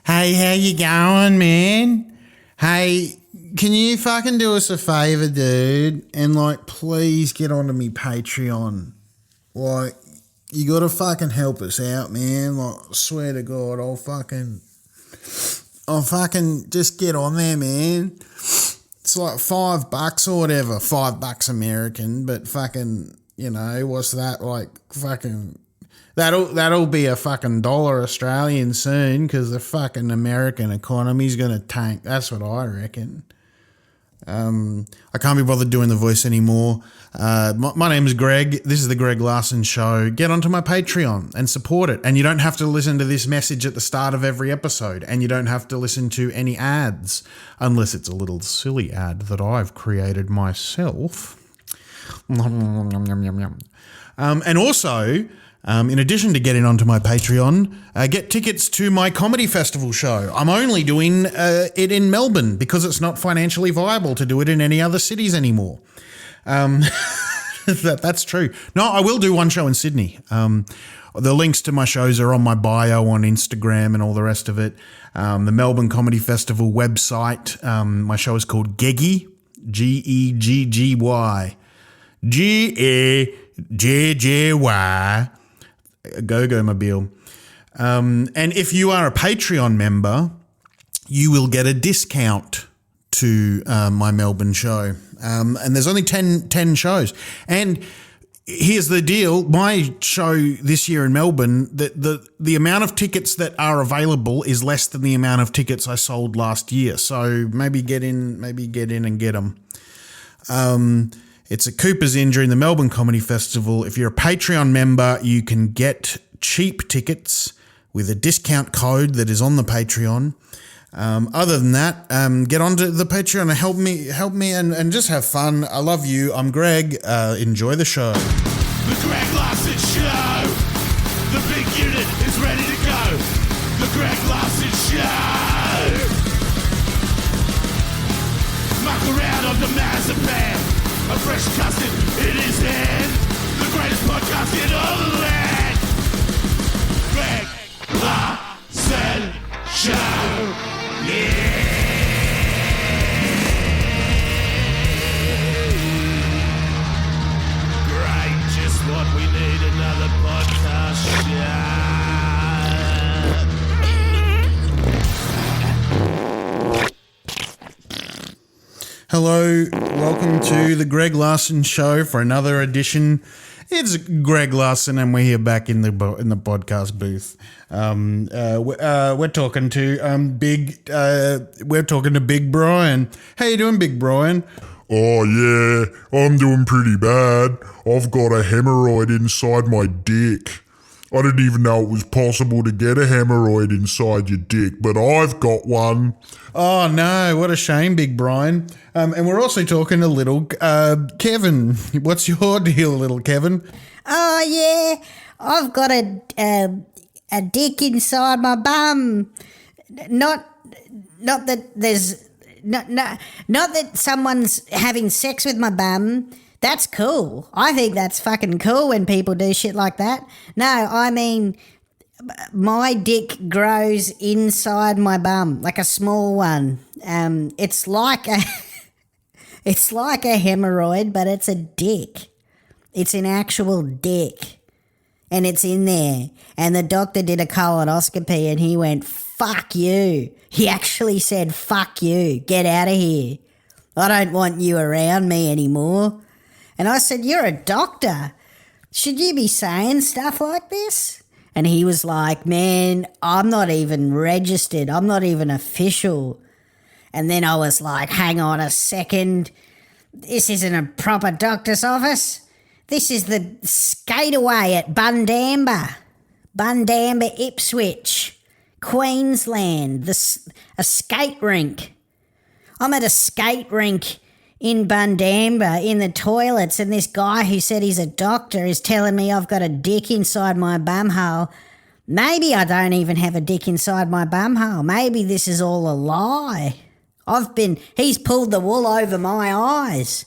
Hey, how you going, man? Hey, can you fucking do us a favour, dude? And, please get onto me Patreon. You gotta fucking help us out, man. Swear to God, I'll fucking just get on there, man. It's like $5 or whatever, $5 American, but fucking, what's that, That'll be a fucking $1 Australian soon because the fucking American economy's going to tank. That's what I reckon. I can't be bothered doing the voice anymore. My name is Greg. This is the Greg Larson Show. Get onto my Patreon and support it. And you don't have to listen to this message at the start of every episode. And you don't have to listen to any ads unless it's a little silly ad that I've created myself. And also... in addition to getting onto my Patreon, get tickets to my comedy festival show. I'm only doing it in Melbourne because it's not financially viable to do it in any other cities anymore. That's true. No, I will do one show in Sydney. The links to my shows are on my bio on Instagram and all the rest of it. The Melbourne Comedy Festival website. My show is called Geggy, Gegggy. Gegggy. Go Mobile. And if you are a Patreon member, you will get a discount to my Melbourne show. And there's only 10 shows. And here's the deal. My show this year in Melbourne, the amount of tickets that are available is less than the amount of tickets I sold last year. So maybe get in and get them. It's a Cooper's Inn during the Melbourne Comedy Festival. If you're a Patreon member, you can get cheap tickets with a discount code that is on the Patreon. Other than that, get onto the Patreon and help me and just have fun. I love you. I'm Greg. Enjoy the show. The Greg Larson Show. The big unit is ready to go. The Greg Larson Show. Muck around on the marzipan. A fresh custard in his hand. The greatest podcast in all the land. Greg Larson Show. Yeah. Great, just what we need, another podcast show. Hello, welcome to the Greg Larson Show for another edition. It's Greg Larson, and we're here back in the podcast booth. We're talking to Big Brian. How you doing, Big Brian? Oh yeah, I'm doing pretty bad. I've got a hemorrhoid inside my dick. I didn't even know it was possible to get a hemorrhoid inside your dick, but I've got one. Oh no, what a shame, Big Brian. And we're also talking to little Kevin. What's your deal, little Kevin? Oh yeah, I've got a dick inside my bum. Not that someone's having sex with my bum. That's cool. I think that's fucking cool when people do shit like that. No, I mean, my dick grows inside my bum, like a small one. It's like a hemorrhoid, but it's a dick. It's an actual dick. And it's in there. And the doctor did a colonoscopy and he went, fuck you. He actually said, fuck you. Get out of here. I don't want you around me anymore. And I said, you're a doctor. Should you be saying stuff like this? And he was like, man, I'm not even registered. I'm not even official. And then I was like, hang on a second. This isn't a proper doctor's office. This is the skateaway at Bundamba, Ipswich, Queensland, a skate rink. I'm at a skate rink in Bundamba in the toilets, and this guy who said he's a doctor is telling me I've got a dick inside my bumhole. Maybe I don't even have a dick inside my bumhole. Maybe this is all a lie. He's pulled the wool over my eyes.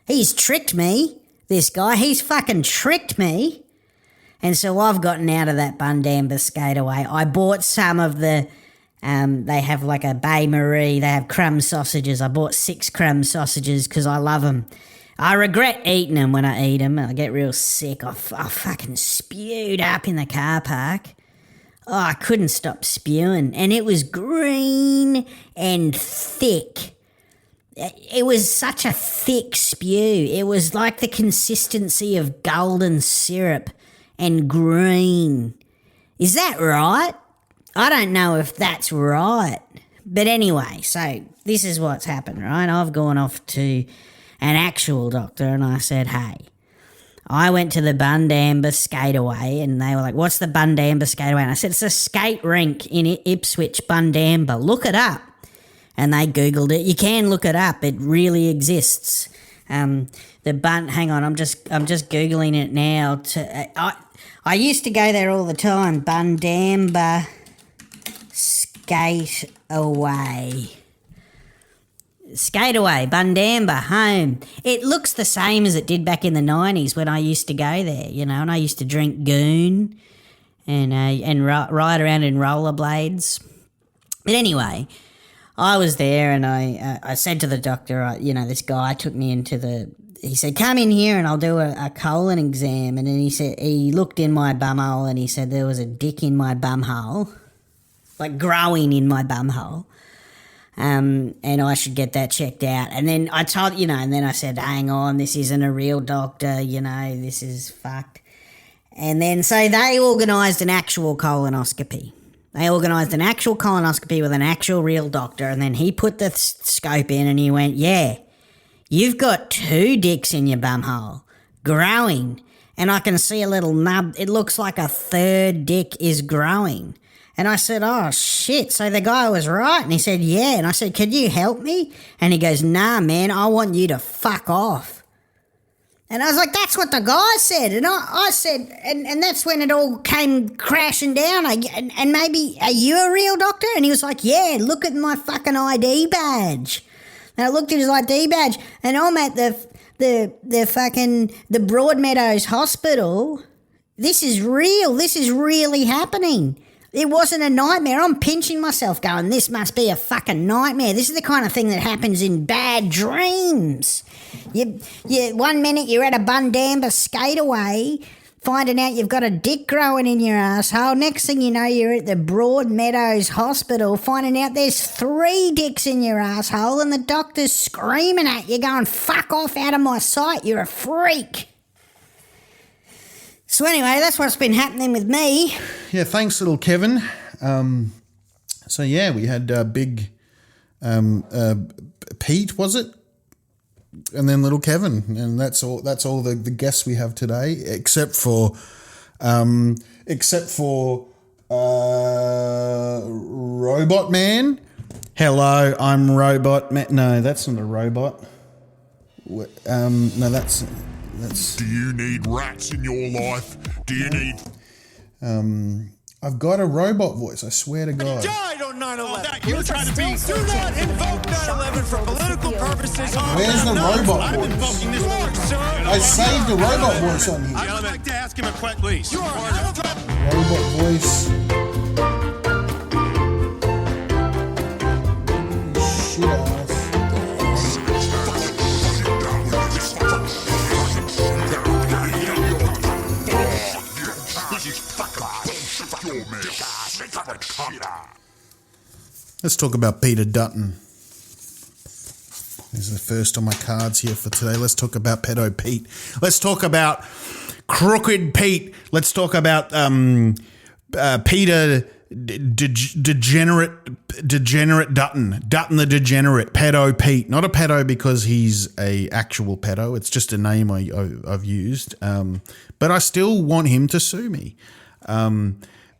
He's tricked me, this guy. He's fucking tricked me. And so I've gotten out of that Bundamba skateaway. I bought some of the They have like a Baie Marie. They have crumb sausages. I bought 6 crumb sausages because I love them. I regret eating them when I eat them. I get real sick. I fucking spewed up in the car park. Oh, I couldn't stop spewing. And it was green and thick. It was such a thick spew. It was like the consistency of golden syrup and green. Is that right? I don't know if that's right. But anyway, so this is what's happened, right? I've gone off to an actual doctor and I said, hey, I went to the Bundamba Skateaway and they were like, what's the Bundamba Skateaway? And I said, it's a skate rink in Ipswich, Bundamba. Look it up. And they Googled it. You can look it up. It really exists. Hang on, I'm just Googling it now. I used to go there all the time. Bundamba Skateaway. Skateaway, Bundamba, home. It looks the same as it did back in the 90s when I used to go there, and I used to drink goon and ride around in rollerblades. But anyway, I was there and I said to the doctor, this guy took me into he said, come in here and I'll do a colon exam. And then he looked in my bumhole and he said there was a dick in my bumhole, like growing in my bumhole. And I should get that checked out. And then I told, and then I said, hang on, this isn't a real doctor, this is fucked. And then so they organised an actual colonoscopy. They organised an actual colonoscopy with an actual real doctor, and then he put the scope in and he went, yeah, you've got 2 dicks in your bumhole, growing, and I can see a little nub. It looks like a 3rd dick is growing. And I said, oh, shit, so the guy was right? And he said, yeah. And I said, could you help me? And he goes, nah, man, I want you to fuck off. And I was like, that's what the guy said. And I said, and that's when it all came crashing down. And maybe, are you a real doctor? And he was like, yeah, look at my fucking ID badge. And I looked at his ID badge, and I'm at the Broadmeadows Hospital. This is real. This is really happening. It wasn't a nightmare. I'm pinching myself going, this must be a fucking nightmare. This is the kind of thing that happens in bad dreams. You 1 minute you're at a Bundamba Skateaway, finding out you've got a dick growing in your asshole. Next thing you know, you're at the Broadmeadows Hospital, finding out there's 3 dicks in your asshole, and the doctor's screaming at you, going, fuck off out of my sight, you're a freak. So anyway, that's what's been happening with me. Yeah, thanks, little Kevin. So yeah, we had big Pete, was it? And then little Kevin, and that's all the guests we have today, except for Robot Man. Hello, I'm Robot Man. No, that's not a robot. No, that's. Do you need rats in your life? Do you need... I've got a robot voice, I swear to God. Died on 9/11. You're trying to be... Do not invoke 9/11 for political purposes. Where's the robot I'm voice? invoking this word, sir. I saved the robot voice on here. I'd like to ask him a question, please. Robot voice. Shit ass. Let's talk about Peter Dutton. This is the first on my cards here for today. Let's talk about Pedo Pete. Let's talk about Crooked Pete. Let's talk about Peter Degenerate Dutton. Dutton the Degenerate. Pedo Pete. Not a pedo because he's a actual pedo. It's just a name I've used. But I still want him to sue me.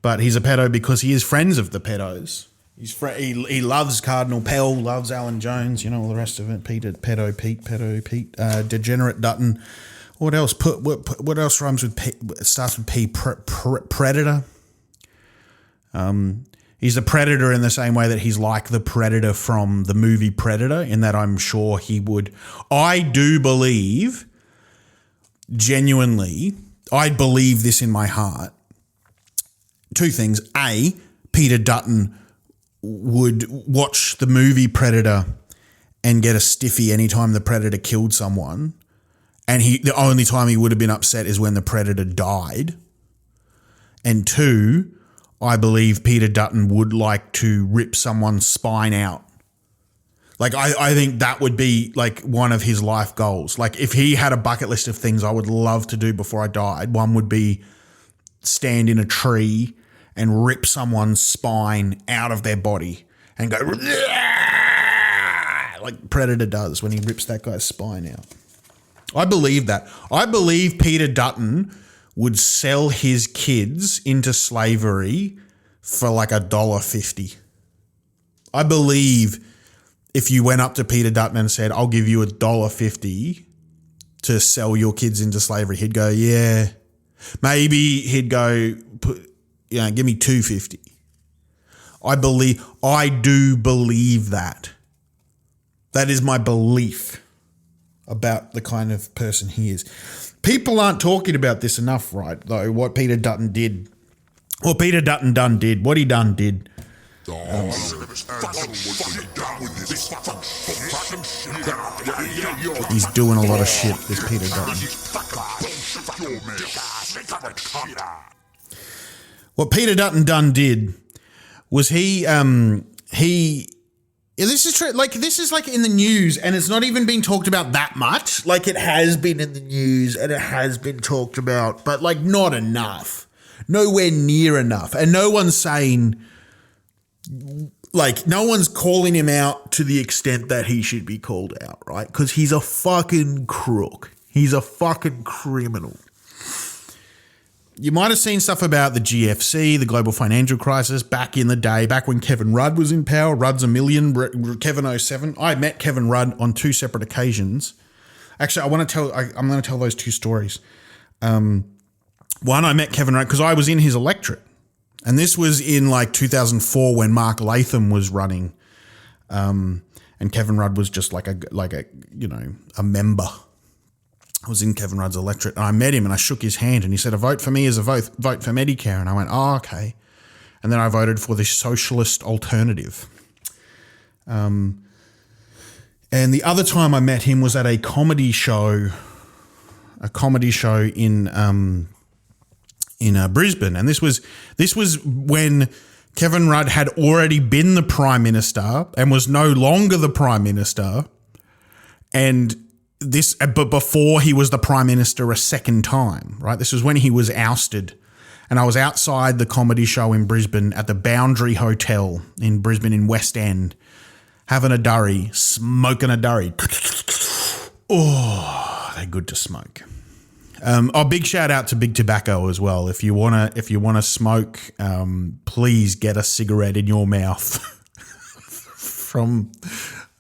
But he's a pedo because he is friends of the pedos. He loves Cardinal Pell, loves Alan Jones, all the rest of it. Pedo Pete, Degenerate Dutton. What else? What else rhymes with P? It starts with P. Predator. He's a predator in the same way that he's like the Predator from the movie Predator, in that I'm sure he would. I do believe, genuinely, I believe this in my heart. 2 things. A, Peter Dutton would watch the movie Predator and get a stiffy anytime the Predator killed someone. And the only time he would have been upset is when the Predator died. And 2, I believe Peter Dutton would like to rip someone's spine out. Like, I think that would be like one of his life goals. Like, if he had a bucket list of things I would love to do before I died, one would be stand in a tree and rip someone's spine out of their body and go like Predator does when he rips that guy's spine out. I believe that. I believe Peter Dutton would sell his kids into slavery for like $1.50. I believe if you went up to Peter Dutton and said, I'll give you $1.50 to sell your kids into slavery, he'd go, yeah. Maybe he'd go, give me $2.50. I do believe that. That is my belief about the kind of person he is. People aren't talking about this enough, right, though, what Peter Dutton did. Well, Peter Dutton did. What he did. He's doing a lot of shit, this Peter Dutton. What Peter Dutton did was this is true. Like, this is like in the news, and it's not even being talked about that much. Like, it has been in the news and it has been talked about, but like not enough, nowhere near enough. And no one's saying, like, no one's calling him out to the extent that he should be called out, right? Because he's a fucking crook. He's a fucking criminal. You might have seen stuff about the GFC, the global financial crisis, back in the day, back when Kevin Rudd was in power. Rudd's a million, Kevin 07. I met Kevin Rudd on 2 separate occasions. Actually, I'm going to tell those 2 stories. One, I met Kevin Rudd because I was in his electorate. And this was in like 2004 when Mark Latham was running. And Kevin Rudd was just like a member. I was in Kevin Rudd's electorate and I met him and I shook his hand and he said, a vote for me is a vote for Medicare. And I went, oh, okay. And then I voted for the socialist alternative. And the other time I met him was at a comedy show in Brisbane. And this was when Kevin Rudd had already been the Prime Minister and was no longer the Prime Minister. But before he was the Prime Minister a second time, right? This was when he was ousted. And I was outside the comedy show in Brisbane at the Boundary Hotel in Brisbane in West End, having a durry, smoking a durry. Oh, they're good to smoke. Big shout out to Big Tobacco as well. If you wanna smoke, please get a cigarette in your mouth from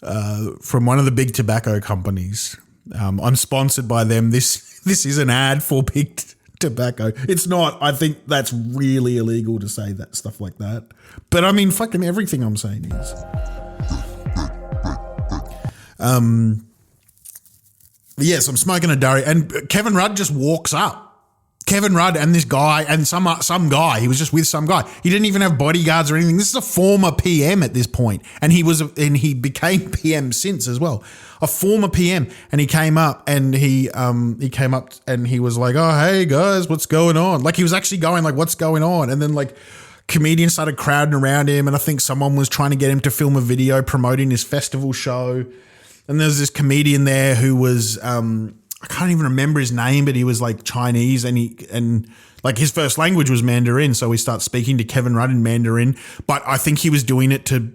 one of the big tobacco companies. I'm sponsored by them. This is an ad for Big Tobacco. It's not. I think that's really illegal to say that stuff like that. But I mean, fucking everything I'm saying is. Yes, I'm smoking a durry, and Kevin Rudd just walks up. Kevin Rudd and this guy and some guy. He was just with some guy. He didn't even have bodyguards or anything. This is a former PM at this point, and he became PM since as well. A former PM, and he came up and he was like, "Oh, hey guys, what's going on?" Like, he was actually going like, "What's going on?" And then like comedians started crowding around him, and I think someone was trying to get him to film a video promoting his festival show. And there's this comedian there who was I can't even remember his name, but he was like Chinese and like his first language was Mandarin. So we start speaking to Kevin Rudd in Mandarin, but I think he was doing it to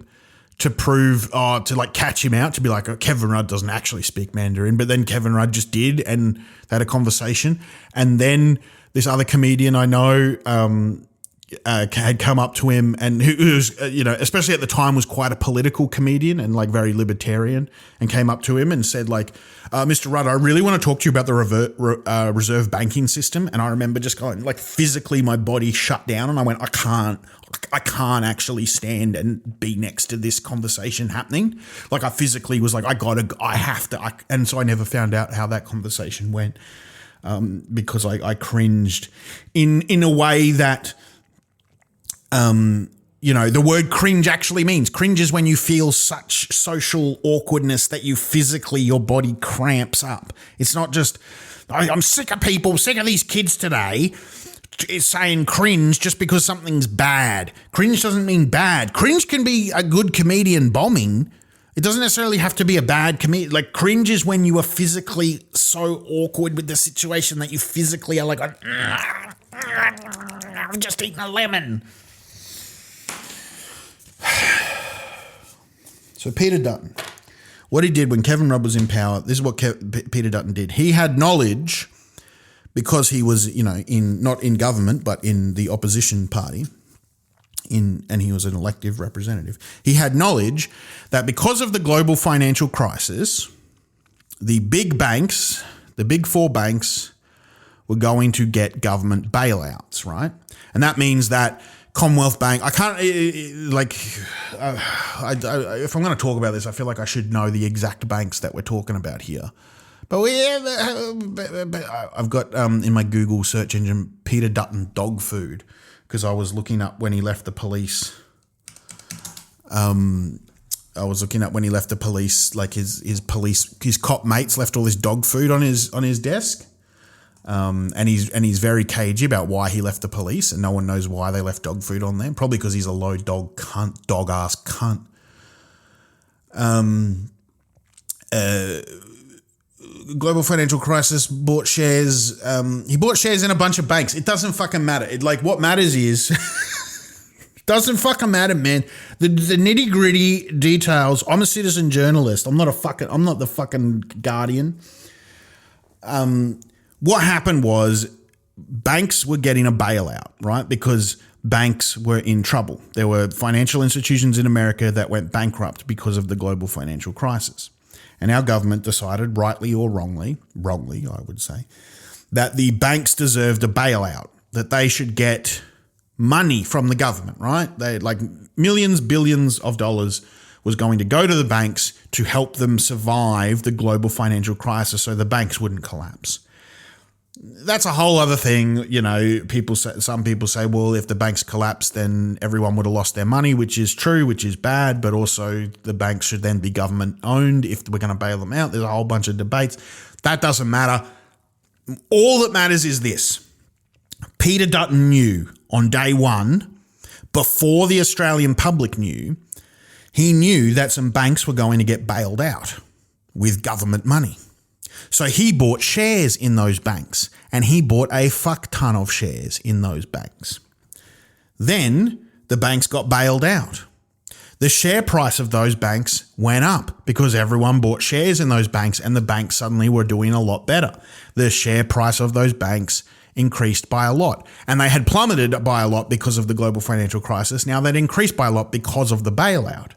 prove, to like catch him out, to be like, oh, Kevin Rudd doesn't actually speak Mandarin. But then Kevin Rudd just did, and they had a conversation. And then this other comedian I know had come up to him, and who was, especially at the time, was quite a political comedian and like very libertarian, and came up to him and said like, Mr. Rudd, I really want to talk to you about the reserve banking system. And I remember just going like, physically my body shut down, and I went, I can't actually stand and be next to this conversation happening. Like, I physically was like, I have to. And so I never found out how that conversation went, because I cringed in a way that, the word cringe actually means. Cringe is when you feel such social awkwardness that your body cramps up. It's not just, I'm sick of people, sick of these kids today. It's saying cringe just because something's bad. Cringe doesn't mean bad. Cringe can be a good comedian bombing. It doesn't necessarily have to be a bad comedian. Like, cringe is when you are physically so awkward with the situation that you physically are like, I've just eaten a lemon. So Peter Dutton, what he did when Kevin Rudd was in power, this is what Peter Dutton did. He had knowledge, because he was, not in government, but in the opposition party, and he was an elective representative. He had knowledge that because of the global financial crisis, the big banks, the big four banks, were going to get government bailouts, right? And that means that Commonwealth Bank, I can't, if I'm going to talk about this, I feel like I should know the exact banks that we're talking about here. But I've got in my Google search engine Peter Dutton dog food, because I was looking up when he left the police. Like his cop mates left all this dog food on his desk, and he's very cagey about why he left the police, and no one knows why they left dog food on there. Probably because he's a low dog ass cunt. Global financial crisis, bought shares. He bought shares in a bunch of banks. It doesn't fucking matter. What matters is, doesn't fucking matter, man. The nitty gritty details. I'm a citizen journalist. I'm not the fucking Guardian. What happened was banks were getting a bailout, right? Because banks were in trouble. There were financial institutions in America that went bankrupt because of the global financial crisis. And our government decided, rightly or wrongly, I would say, that the banks deserved a bailout, that they should get money from the government, right? They like millions, billions of dollars was going to go to the banks to help them survive the global financial crisis so the banks wouldn't collapse. That's a whole other thing. Some people say, well, if the banks collapse, then everyone would have lost their money, which is true, which is bad, but also the banks should then be government owned if we're going to bail them out. There's a whole bunch of debates. That doesn't matter. All that matters is this. Peter Dutton knew on day one, before the Australian public knew, he knew that some banks were going to get bailed out with government money. So he bought shares in those banks, and he bought a fuck ton of shares in those banks. Then the banks got bailed out. The share price of those banks went up because everyone bought shares in those banks, and the banks suddenly were doing a lot better. The share price of those banks increased by a lot, and they had plummeted by a lot because of the global financial crisis. Now they'd increased by a lot because of the bailout.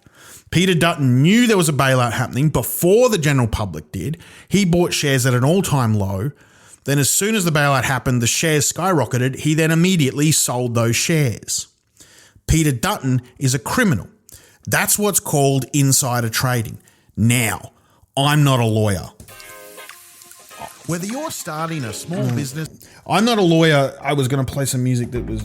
Peter Dutton knew there was a bailout happening before the general public did. He bought shares at an all-time low. Then as soon as the bailout happened, the shares skyrocketed. He then immediately sold those shares. Peter Dutton is a criminal. That's what's called insider trading. Now, I'm not a lawyer. Whether you're starting a small business... I'm not a lawyer. I was going to play some music that was...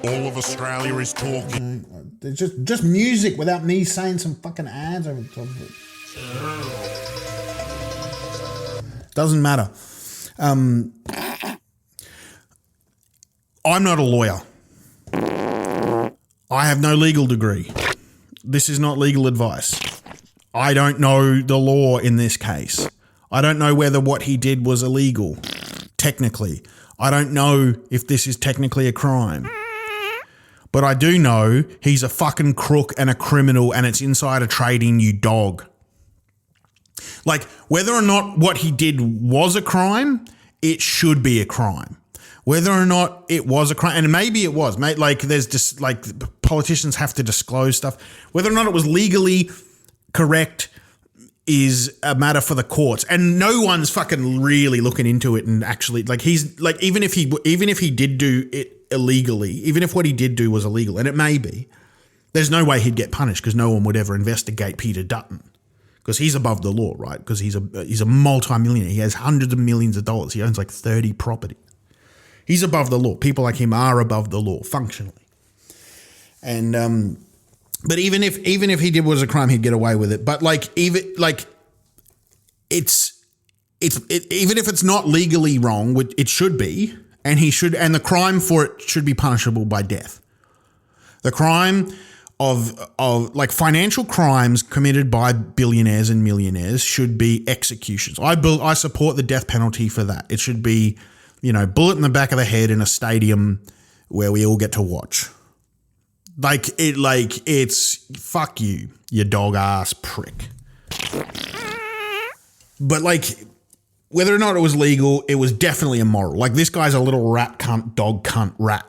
All of Australia is talking. It's just music without me saying some fucking ads over the top of it. Doesn't matter. I'm not a lawyer. I have no legal degree. This is not legal advice. I don't know the law in this case. I don't know whether what he did was illegal, technically. I don't know if this is technically a crime. But I do know he's a fucking crook and a criminal, and it's insider trading, you dog. Like, whether or not what he did was a crime, it should be a crime. Whether or not it was a crime, and maybe it was, mate, like there's just like politicians have to disclose stuff. Whether or not it was legally correct is a matter for the courts, and no one's fucking really looking into it. And actually, like, he's like, even if he did do it illegally, even if what he did do was illegal, and it may be, there's no way he'd get punished because no one would ever investigate Peter Dutton because he's above the law, right? Because he's a multi-millionaire. He has hundreds of millions of dollars. He owns like 30 properties. He's above the law. People like him are above the law functionally. And but even if he did what was a crime, he'd get away with it. But even if it's not legally wrong, which it should be, and the crime for it should be punishable by death. The crime of financial crimes committed by billionaires and millionaires should be executions. I support the death penalty for that. It should be, bullet in the back of the head in a stadium where we all get to watch. It's fuck you dog ass prick. But whether or not it was legal, it was definitely immoral. This guy's a little rat cunt, dog cunt rat.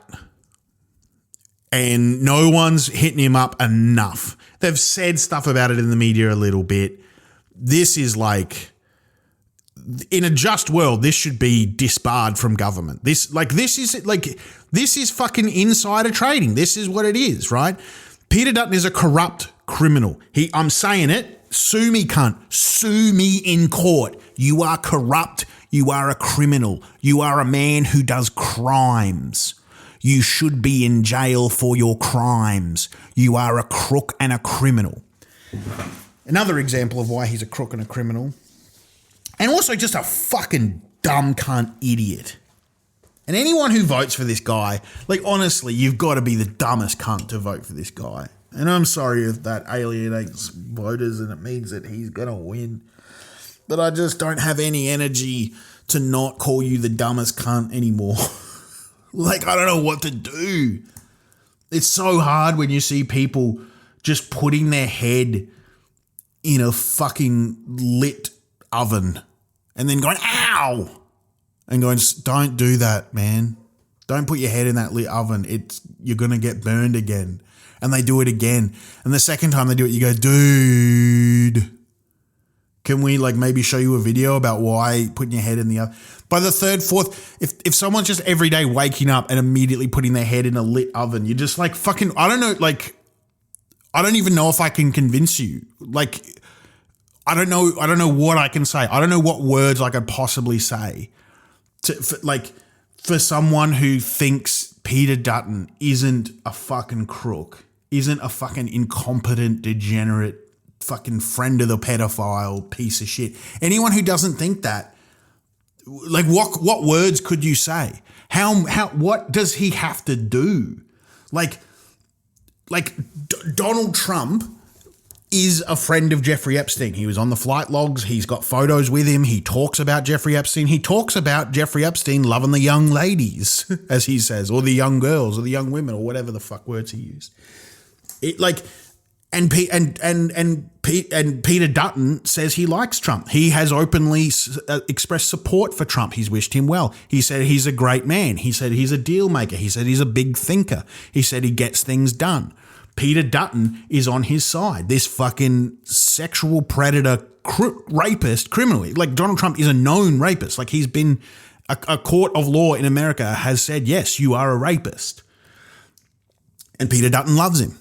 And no one's hitting him up enough. They've said stuff about it in the media a little bit. This is in a just world, this should be disbarred from government. This is fucking insider trading. This is what it is, right? Peter Dutton is a corrupt criminal. I'm saying it. Sue me, cunt. Sue me in court. You are corrupt. You are a criminal. You are a man who does crimes. You should be in jail for your crimes. You are a crook and a criminal. Another example of why he's a crook and a criminal. And also just a fucking dumb cunt idiot. And anyone who votes for this guy, honestly, you've got to be the dumbest cunt to vote for this guy. And I'm sorry if that alienates voters and it means that he's going to win. But I just don't have any energy to not call you the dumbest cunt anymore. I don't know what to do. It's so hard when you see people just putting their head in a fucking lit oven and then going, ow, and going, don't do that, man. Don't put your head in that lit oven. You're going to get burned again. And they do it again. And the second time they do it, you go, dude, can we maybe show you a video about why putting your head in the oven? By the third, fourth, if someone's just every day waking up and immediately putting their head in a lit oven, you're just fucking, I don't know, I don't even know if I can convince you. I don't know what I can say. I don't know what words I could possibly say for someone who thinks Peter Dutton isn't a fucking crook, isn't a fucking incompetent, degenerate, fucking friend of the pedophile piece of shit. Anyone who doesn't think that, what words could you say? What does he have to do? Donald Trump is a friend of Jeffrey Epstein. He was on the flight logs. He's got photos with him. He talks about Jeffrey Epstein. He talks about Jeffrey Epstein loving the young ladies, as he says, or the young girls, or the young women, or whatever the fuck words he used. And Peter Dutton says he likes Trump. He has openly expressed support for Trump. He's wished him well. He said he's a great man. He said he's a deal maker. He said he's a big thinker. He said he gets things done. Peter Dutton is on his side. This fucking sexual predator, rapist, criminally. Donald Trump is a known rapist. He's been, a court of law in America has said, yes, you are a rapist. And Peter Dutton loves him.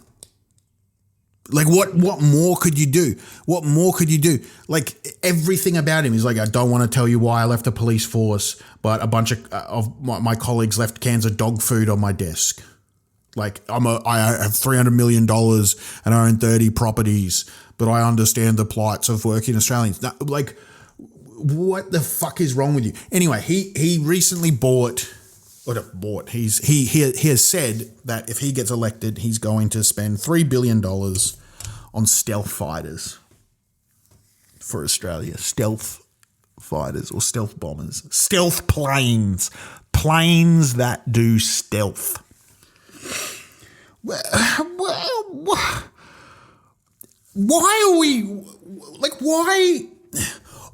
What more could you do? What more could you do? Everything about him is I don't want to tell you why I left the police force, but a bunch of my colleagues left cans of dog food on my desk. I have $300 million and I own 30 properties, but I understand the plights of working Australians. What the fuck is wrong with you? Anyway, he recently he has said that if he gets elected, he's going to spend $3 billion on stealth fighters for Australia. Stealth fighters or stealth bombers. Stealth planes. Planes that do stealth. Why are we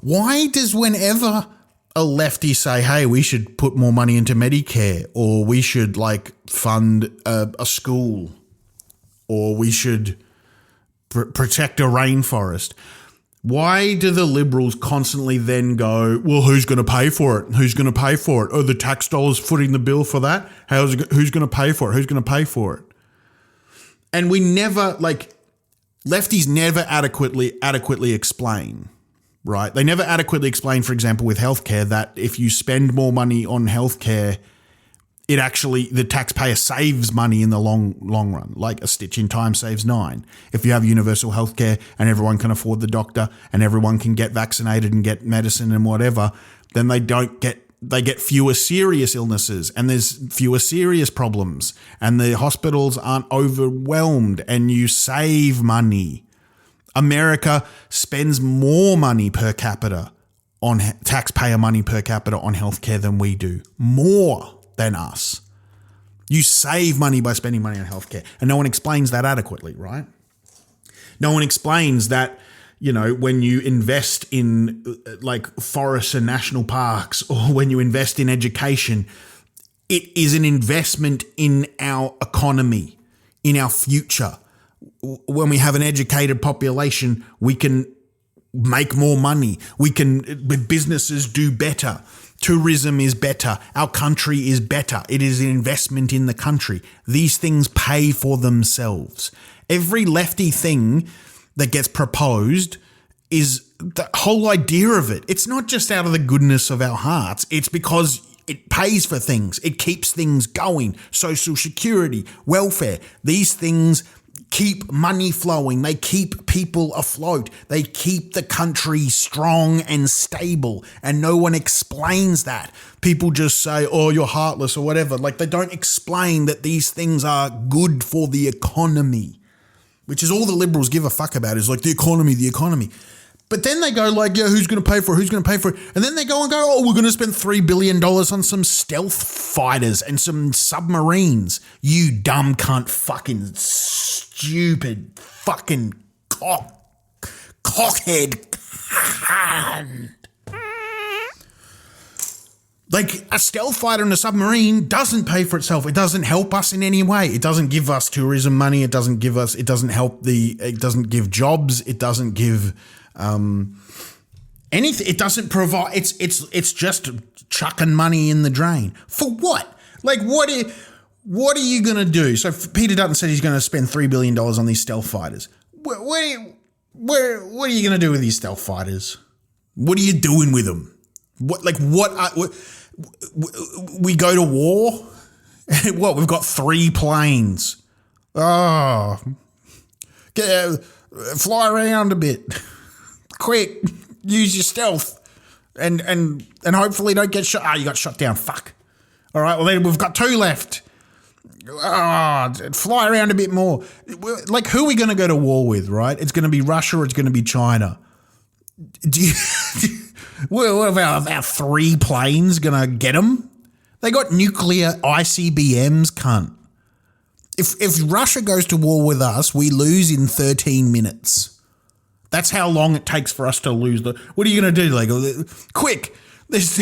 why does whenever a lefty say, hey, we should put more money into Medicare, or we should fund a school, or we should protect a rainforest, why do the Liberals constantly then go, well, who's going to pay for it? Who's going to pay for it? Oh, the tax dollars footing the bill for that? Who's going to pay for it? Who's going to pay for it? And we never, lefties never adequately explain, right? They never adequately explain, for example, with healthcare, that if you spend more money on healthcare, the taxpayer saves money in the long run. Like a stitch in time saves 9. If you have universal healthcare and everyone can afford the doctor and everyone can get vaccinated and get medicine and whatever, then they get fewer serious illnesses and there's fewer serious problems and the hospitals aren't overwhelmed and you save money. America spends more money per capita on taxpayer money per capita on healthcare than we do. More than us. You save money by spending money on healthcare. And no one explains that adequately, right? No one explains that, when you invest in like forests and national parks or when you invest in education, it is an investment in our economy, in our future. When we have an educated population, we can make more money. Businesses do better. Tourism is better. Our country is better. It is an investment in the country. These things pay for themselves. Every lefty thing that gets proposed is the whole idea of it. It's not just out of the goodness of our hearts. It's because it pays for things. It keeps things going. Social security, welfare, these things keep money flowing. They keep people afloat. They keep the country strong and stable. And no one explains that. People just say, oh, you're heartless or whatever. Like they don't explain that these things are good for the economy, which is all the liberals give a fuck about is like the economy. But then they go like, yeah, who's going to pay for it? Who's going to pay for it? And then they go and go, oh, we're going to spend $3 billion on some stealth fighters and some submarines. You dumb cunt fucking stupid fucking cockhead cunt. Like a stealth fighter and a submarine doesn't pay for itself. It doesn't help us in any way. It doesn't give us tourism money. It doesn't give jobs. It doesn't give anything. It doesn't provide. It's just chucking money in the drain. For what? Like what are you going to do? So Peter Dutton said he's going to spend $3 billion on these stealth fighters. What are you going to do with these stealth fighters? What are you doing with them? We go to war? What, we've got 3 planes. Oh, fly around a bit. Quick, use your stealth and hopefully don't get shot. You got shot down, fuck. All right, well then we've got 2 left. Fly around a bit more. Like who are we going to go to war with, right? It's going to be Russia or it's going to be China. What about our 3 planes going to get them? They got nuclear ICBMs, cunt. If Russia goes to war with us, we lose in 13 minutes. That's how long it takes for us to lose. What are you going to do? Like, quick, there's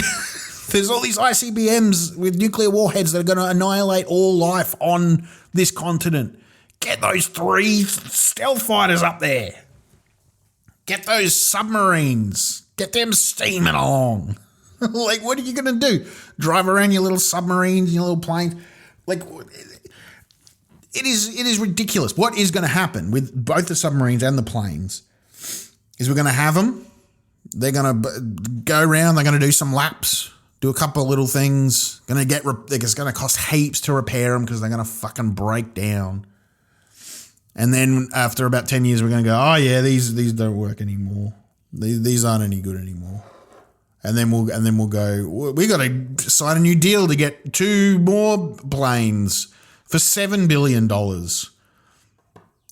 all these ICBMs with nuclear warheads that are going to annihilate all life on this continent. Get those 3 stealth fighters up there. Get those submarines. Get them steaming along. Like, what are you going to do? Drive around your little submarines, your little planes? Like, it is ridiculous. What is going to happen with both the submarines and the planes is we're going to have them. They're going to go around. They're going to do some laps, do a couple of little things. It's going to cost heaps to repair them because they're going to fucking break down. And then after about 10 years, we're going to go, oh yeah, these don't work anymore. These aren't any good anymore. And then we'll go, we got to sign a new deal to get 2 more planes for $7 billion.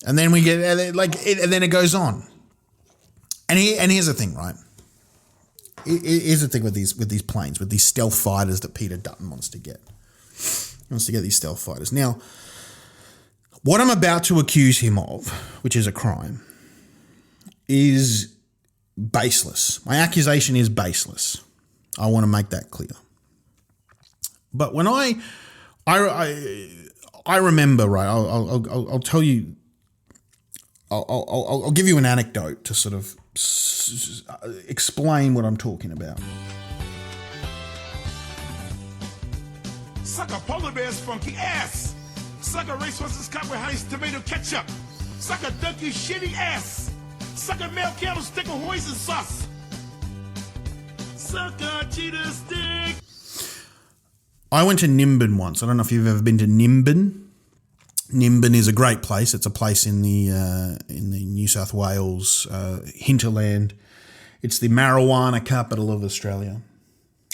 And then we get and then it goes on. And here's the thing, right? Here's the thing with these planes, with these stealth fighters that Peter Dutton wants to get. He wants to get these stealth fighters. Now, what I'm about to accuse him of, which is a crime, is baseless. My accusation is baseless. I want to make that clear. But when I remember, right, I'll tell you, I'll give you an anecdote to sort of explain what I'm talking about. Suck a polar bear's funky ass. Suck a racehorse's cup with Heinz tomato ketchup. Suck a donkey's shitty ass. Suck a male camel's stick of hoisin sauce. Suck a cheetah stick. I went to Nimbin once. I don't know if you've ever been to Nimbin. Nimbin is a great place. It's a place in the New South Wales hinterland. It's the marijuana capital of Australia.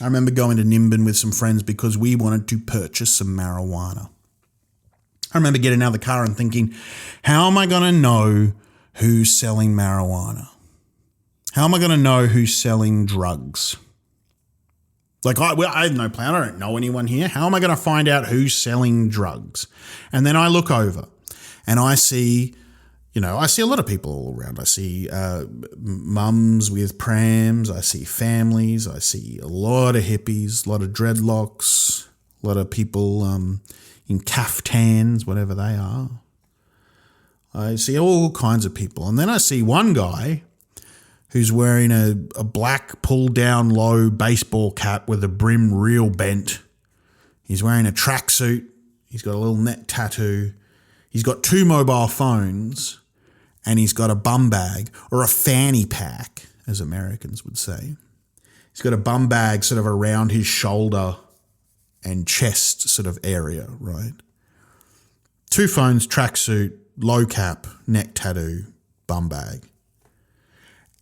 I remember going to Nimbin with some friends because we wanted to purchase some marijuana. I remember getting out of the car and thinking, how am I going to know who's selling marijuana? How am I going to know who's selling drugs? Like, I have no plan. I don't know anyone here. How am I going to find out who's selling drugs? And then I look over and I see, I see a lot of people all around. I see mums with prams. I see families. I see a lot of hippies, a lot of dreadlocks, a lot of people in caftans, whatever they are. I see all kinds of people. And then I see one guy who's wearing a black pull-down low baseball cap with the brim real bent. He's wearing a tracksuit. He's got a little neck tattoo. He's got 2 mobile phones, and he's got a bum bag, or a fanny pack, as Americans would say. He's got a bum bag sort of around his shoulder and chest sort of area, right? 2 phones, tracksuit, low cap, neck tattoo, bum bag.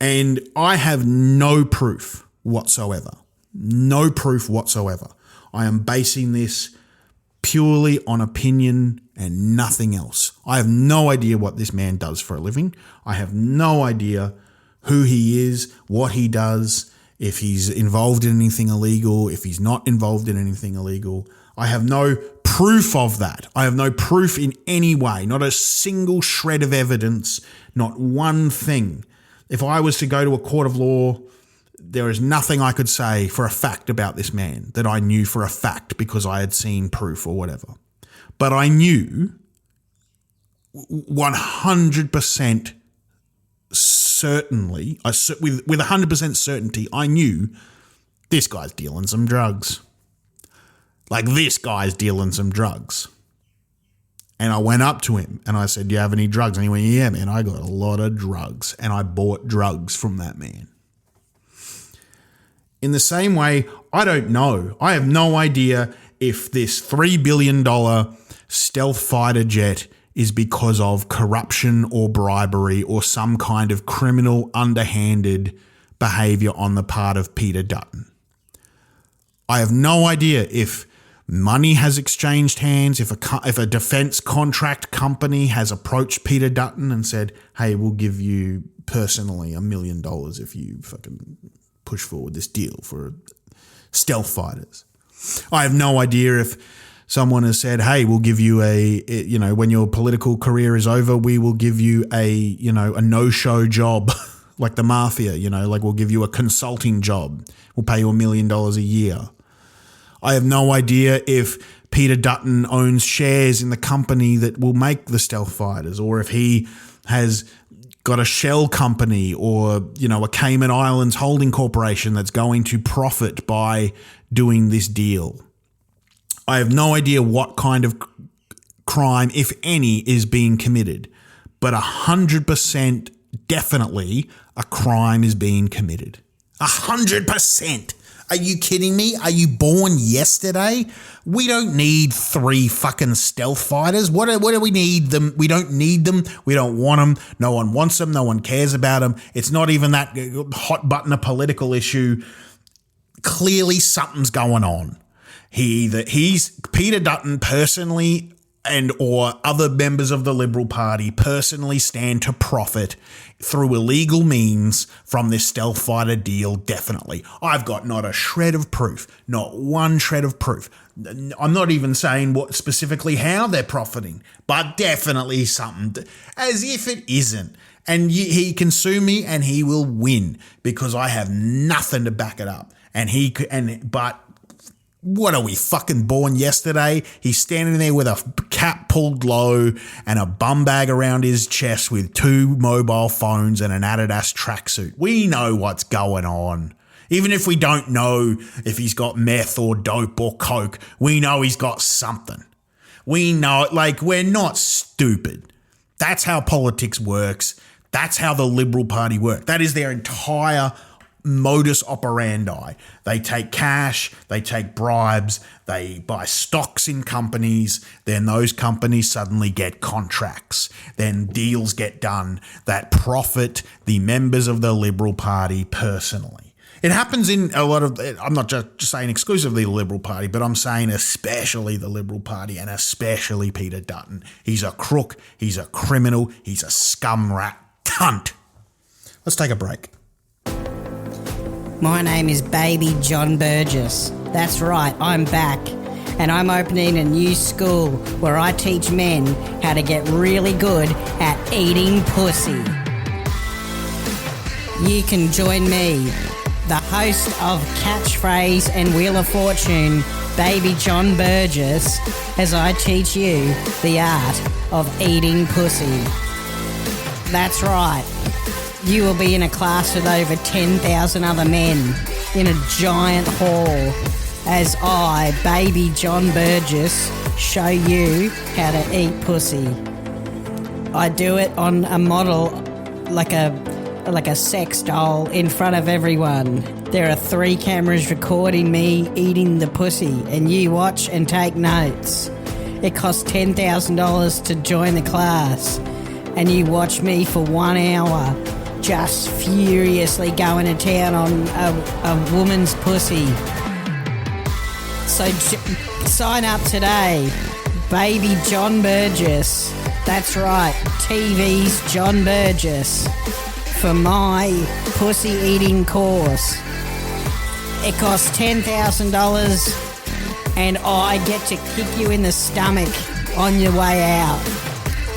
And I have no proof whatsoever. No proof whatsoever. I am basing this purely on opinion and nothing else. I have no idea what this man does for a living. I have no idea who he is, what he does, if he's involved in anything illegal, if he's not involved in anything illegal. I have no proof of that. I have no proof in any way, not a single shred of evidence, not one thing. If I was to go to a court of law, there is nothing I could say for a fact about this man that I knew for a fact because I had seen proof or whatever. But I knew 100% certainly, with 100% certainty, I knew this guy's dealing some drugs. Like, this guy's dealing some drugs. And I went up to him and I said, do you have any drugs? And he went, yeah, man, I got a lot of drugs. And I bought drugs from that man. In the same way, I don't know. I have no idea if this $3 billion stealth fighter jet is because of corruption or bribery or some kind of criminal underhanded behavior on the part of Peter Dutton. I have no idea if money has exchanged hands, if a defense contract company has approached Peter Dutton and said, hey, we'll give you personally $1 million if you fucking push forward this deal for stealth fighters. I have no idea if someone has said, hey, we'll give you when your political career is over, we will give you a no-show job like the mafia, like we'll give you a consulting job. We'll pay you $1 million a year. I have no idea if Peter Dutton owns shares in the company that will make the stealth fighters, or if he has got a shell company or, a Cayman Islands holding corporation that's going to profit by doing this deal. I have no idea what kind of crime, if any, is being committed, but 100% definitely a crime is being committed. 100%. Are you kidding me? Are you born yesterday? We don't need 3 fucking stealth fighters. What do we need them? We don't need them. We don't want them. No one wants them. No one cares about them. It's not even that hot button a political issue. Clearly something's going on. He's Peter Dutton personally and or other members of the Liberal Party personally stand to profit through illegal means from this stealth fighter deal, definitely. I've got not a shred of proof, not one shred of proof. I'm not even saying what specifically how they're profiting, but definitely something, as if it isn't. And he can sue me and he will win because I have nothing to back it up. But what are we, fucking born yesterday? He's standing there with a cap pulled low and a bum bag around his chest with 2 mobile phones and an Adidas tracksuit. We know what's going on. Even if we don't know if he's got meth or dope or coke, we know he's got something. We know, we're not stupid. That's how politics works. That's how the Liberal Party works. That is their entire modus operandi. They take cash, they take bribes, they buy stocks in companies, then those companies suddenly get contracts, then deals get done that profit the members of the Liberal Party personally. It happens in a lot of, I'm not just saying exclusively the Liberal Party, but I'm saying especially the Liberal Party and especially Peter Dutton. He's a crook, he's a criminal, he's a scum rat cunt. Let's take a break. My name is Baby John Burgess. That's right, I'm back. And I'm opening a new school where I teach men how to get really good at eating pussy. You can join me, the host of Catchphrase and Wheel of Fortune, Baby John Burgess, as I teach you the art of eating pussy. That's right. You will be in a class with over 10,000 other men in a giant hall as I, Baby John Burgess, show you how to eat pussy. I do it on a model like a sex doll in front of everyone. There are 3 cameras recording me eating the pussy, and you watch and take notes. It costs $10,000 to join the class, and you watch me for 1 hour just furiously going to town on a woman's pussy. So sign up today, Baby John Burgess. That's right, TV's John Burgess, for my pussy eating course. It costs $10,000 and I get to kick you in the stomach on your way out.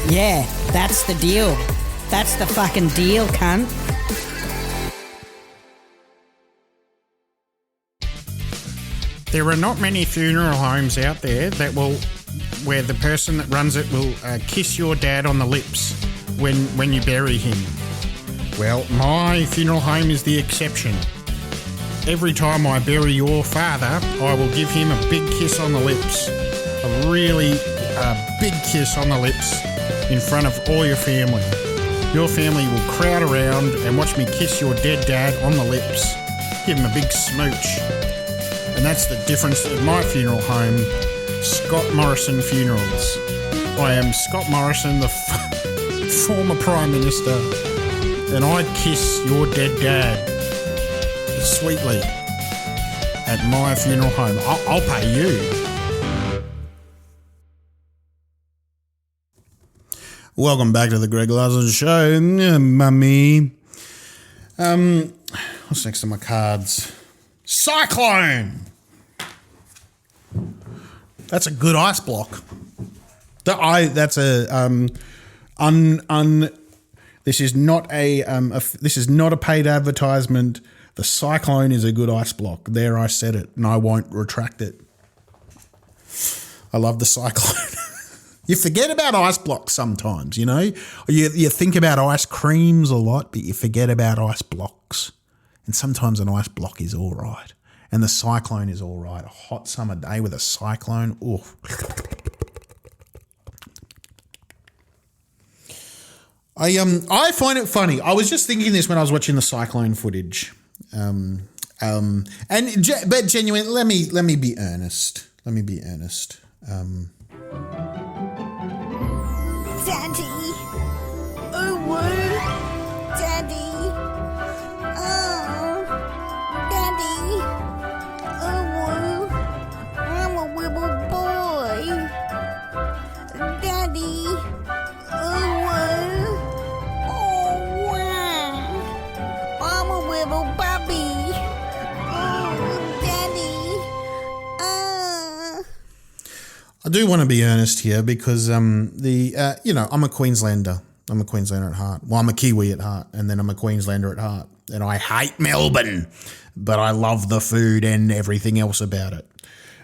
Yeah, that's the deal. That's the fucking deal, cunt. There are not many funeral homes out there where the person that runs it will kiss your dad on the lips when you bury him. Well, my funeral home is the exception. Every time I bury your father, I will give him a big kiss on the lips. A really big kiss on the lips in front of all your family. Your family will crowd around and watch me kiss your dead dad on the lips. Give him a big smooch. And that's the difference at my funeral home, Scott Morrison Funerals. I am Scott Morrison, the former Prime Minister, and I'd kiss your dead dad sweetly at my funeral home. I'll pay you. Welcome back to the Greg Larson Show, mummy. What's next on my cards? Cyclone. That's a good ice block. That's a This is not a paid advertisement. The Cyclone is a good ice block. There, I said it, and I won't retract it. I love the Cyclone. You forget about ice blocks sometimes, you know. You think about ice creams a lot, but you forget about ice blocks. And sometimes an ice block is all right. And the Cyclone is all right. A hot summer day with a Cyclone. Oh. I find it funny. I was just thinking this when I was watching the Cyclone footage. But genuine, let me be earnest. Daddy. Oh, woo. Daddy. Oh. Daddy. Oh, woo. I'm a little boy. Daddy. Oh, woo. Oh, wow. I'm a little puppy. Oh, Daddy. I do want to be earnest here because I'm a Queenslander. I'm a Queenslander at heart. Well, I'm a Kiwi at heart, and then I'm a Queenslander at heart. And I hate Melbourne, but I love the food and everything else about it.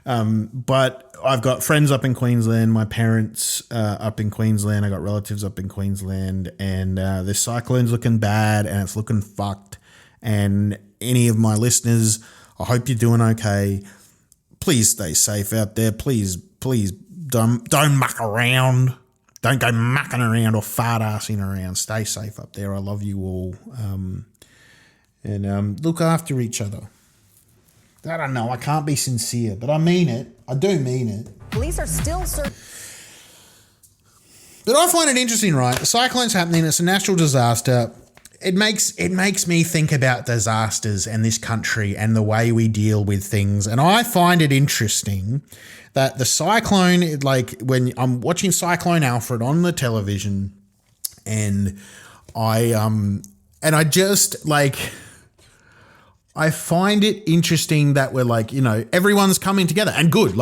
But I've got friends up in Queensland, my parents up in Queensland, I got relatives up in Queensland, and the cyclone's looking bad and it's looking fucked. And any of my listeners, I hope you're doing okay. Please stay safe out there. Please don't muck around. Don't go mucking around or fart assing around. Stay safe up there. I love you all. and look after each other. I don't know. I can't be sincere, but I mean it. I do mean it. Police are still searching. But I find it interesting, right? The cyclone's happening. It's a natural disaster. It makes me think about disasters and this country and the way we deal with things. And I find it interesting that the cyclone, like when I'm watching Cyclone Alfred on the television, and I just like, I find it interesting that we're like, you know, everyone's coming together and good.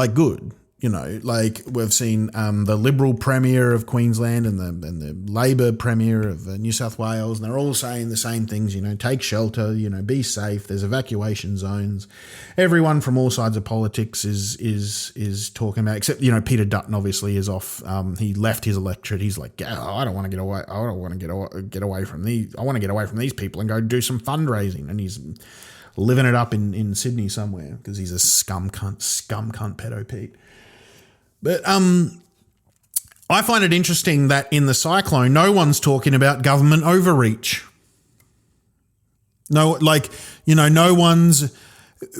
You know, like we've seen the Liberal Premier of Queensland and the Labor Premier of New South Wales, and they're all saying the same things, you know, take shelter, you know, be safe, there's evacuation zones. Everyone from all sides of politics is talking about, except, you know, Peter Dutton obviously is off. He left his electorate. He's like, I don't want to get away. I don't want to get away from these. I want to get away from these people and go do some fundraising. And he's living it up in Sydney somewhere because he's a scum cunt pedo Pete. But I find it interesting that in the cyclone, no one's talking about government overreach. No, like, you know, no one's,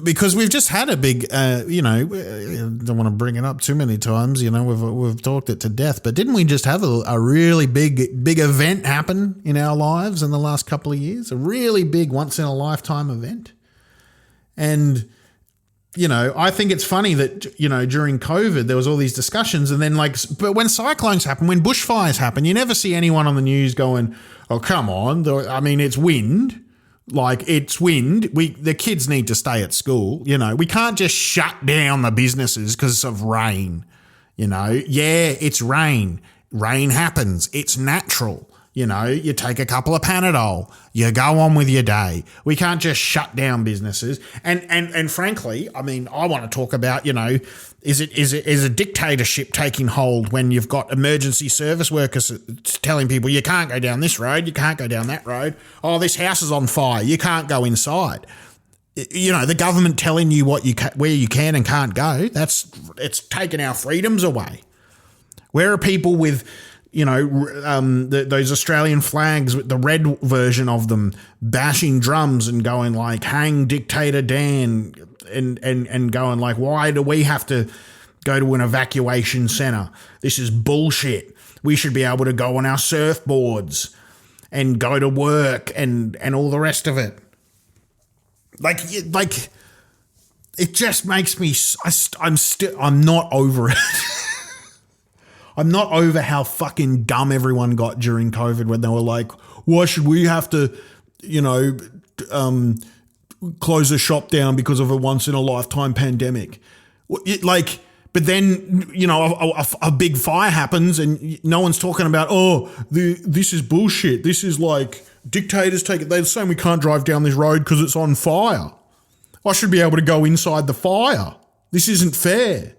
because we've just had a big, you know, don't want to bring it up too many times, you know, we've talked it to death, but didn't we just have a really big event happen in our lives in the last couple of years? A really big once in a lifetime event. And, you know, I think it's funny that, you know, during COVID, there was all these discussions, and then like, but when cyclones happen, when bushfires happen, you never see anyone on the news going, oh, come on. I mean, it's wind. Like, it's wind. The kids need to stay at school. You know, we can't just shut down the businesses because of rain. You know, yeah, it's rain. Rain happens. It's natural. You know, you take a couple of Panadol, you go on with your day. We can't just shut down businesses. And frankly, I mean, I want to talk about, you know, is a dictatorship taking hold when you've got emergency service workers telling people you can't go down this road, you can't go down that road. Oh, this house is on fire, you can't go inside. You know, the government telling you where you can and can't go. It's taking our freedoms away. Where are people with, you know, those Australian flags with the red version of them, bashing drums and going like, hang Dictator Dan, and going like, why do we have to go to an evacuation centre? This is bullshit. We should be able to go on our surfboards and go to work and all the rest of it. Like it just makes me, I'm not over it. I'm not over how fucking dumb everyone got during COVID when they were like, why should we have to, you know, close a shop down because of a once-in-a-lifetime pandemic? Like, but then, you know, a big fire happens and no one's talking about, this is bullshit. This is like dictators take it. They're saying we can't drive down this road because it's on fire. I should be able to go inside the fire. This isn't fair.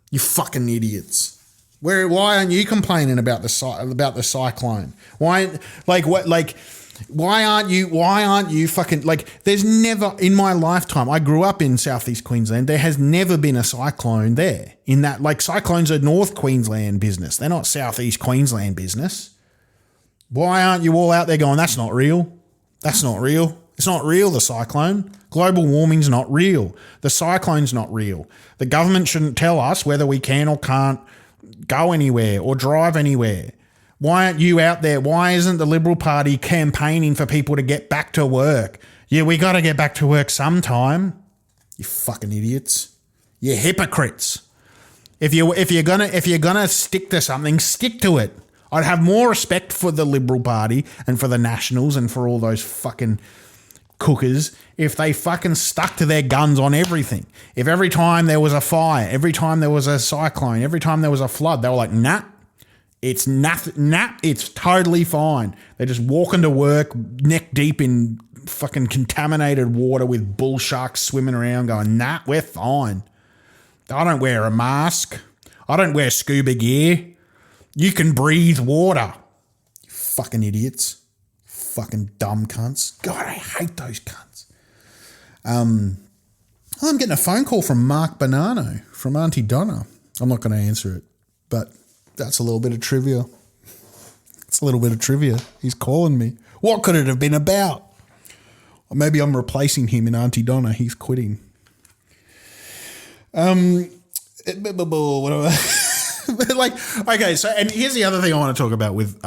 You fucking idiots. Why aren't you complaining about the cyclone? Why aren't you fucking, like, there's never in my lifetime, I grew up in southeast Queensland, there has never been a cyclone there. In that, like, cyclones are North Queensland business. They're not southeast Queensland business. Why aren't you all out there going, that's not real? That's not real. It's not real, the cyclone. Global warming's not real. The cyclone's not real. The government shouldn't tell us whether we can or can't go anywhere or drive anywhere. Why aren't you out there? Why isn't the Liberal Party campaigning for people to get back to work? Yeah, we got to get back to work sometime. You fucking idiots. You hypocrites. If you're gonna stick to something, stick to it. I'd have more respect for the Liberal Party and for the Nationals and for all those fucking cookers if they fucking stuck to their guns on everything. If every time there was a fire, every time there was a cyclone, every time there was a flood, they were like, nah, it's nothing, it's totally fine. They're just walking to work neck deep in fucking contaminated water with bull sharks swimming around going, nah, we're fine. I don't wear a mask. I don't wear scuba gear. You can breathe water. You fucking idiots. Fucking dumb cunts. God, I hate those cunts. I'm getting a phone call from Mark Bonanno from Auntie Donna. I'm not going to answer it, but that's a little bit of trivia. It's a little bit of trivia. He's calling me. What could it have been about? Or maybe I'm replacing him in Auntie Donna. He's quitting. Like, okay, so, and here's the other thing I want to talk about with,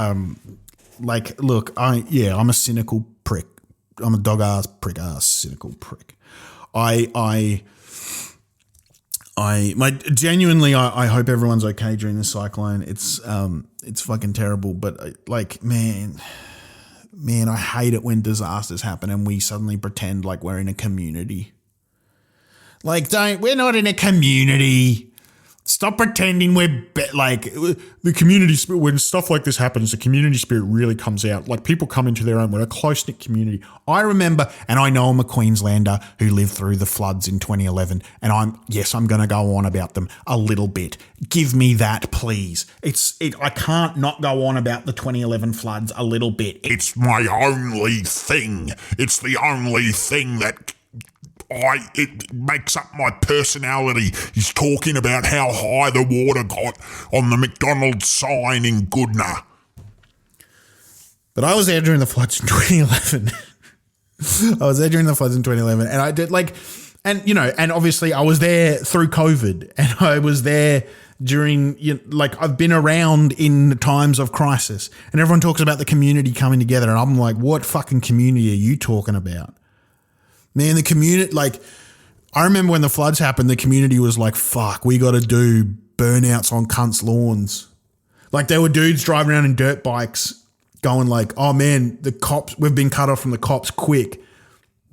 like, look, I'm a cynical prick. I'm a dog ass prick ass cynical prick. I genuinely hope everyone's okay during the cyclone. It's fucking terrible, but like, man, I hate it when disasters happen and we suddenly pretend like we're in a community. Like, we're not in a community. Stop pretending we're like the community spirit. When stuff like this happens, the community spirit really comes out. Like, people come into their own. We're a close-knit community. I remember, and I know I'm a Queenslander who lived through the floods in 2011, and I'm going to go on about them a little bit. Give me that, please. I can't not go on about the 2011 floods a little bit. It's my only thing. It's the only thing that it makes up my personality, is talking about how high the water got on the McDonald's sign in Goodna. But I was there during the floods in 2011. And I did and obviously I was there through COVID, and I was there during, I've been around in times of crisis, and everyone talks about the community coming together, and I'm like, what fucking community are you talking about? Man, the community, I remember when the floods happened, the community was like, fuck, we got to do burnouts on cunts' lawns. Like, there were dudes driving around in dirt bikes going like, oh man, the cops, we've been cut off from the cops, quick,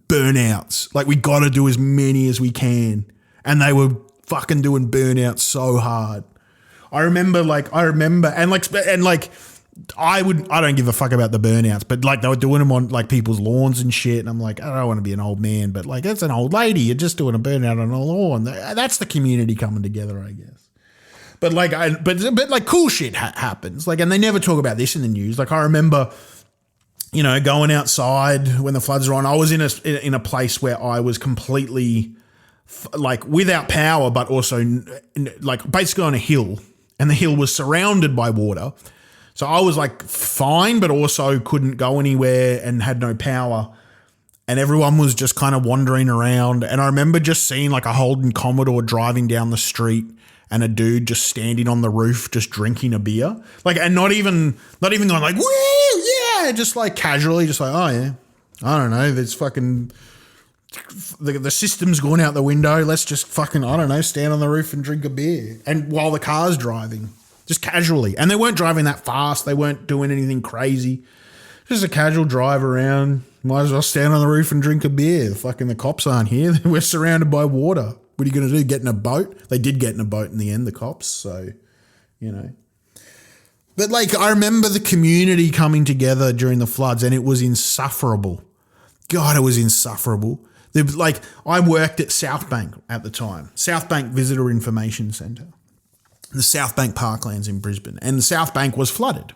burnouts. Like, we got to do as many as we can. And they were fucking doing burnouts so hard. I don't give a fuck about the burnouts, but they were doing them on people's lawns and shit. And I'm like, I don't want to be an old man, but it's an old lady. You're just doing a burnout on a lawn. That's the community coming together, I guess. But cool shit happens. And they never talk about this in the news. I remember, going outside when the floods were on. I was in a place where I was completely without power, but also basically on a hill, and the hill was surrounded by water. So I was fine, but also couldn't go anywhere and had no power. And everyone was just kind of wandering around. And I remember just seeing a Holden Commodore driving down the street, and a dude just standing on the roof, just drinking a beer. And not even going woo, yeah, just casually, just oh yeah, I don't know, there's fucking, the system's gone out the window. Let's just fucking, I don't know, stand on the roof and drink a beer. And while the car's driving. Just casually. And they weren't driving that fast. They weren't doing anything crazy. Just a casual drive around. Might as well stand on the roof and drink a beer. The cops aren't here. We're surrounded by water. What are you going to do? Get in a boat? They did get in a boat in the end, the cops. So, But I remember the community coming together during the floods, and it was insufferable. God, it was insufferable. I worked at South Bank at the time. South Bank Visitor Information Centre. The South Bank Parklands in Brisbane, and the South Bank was flooded.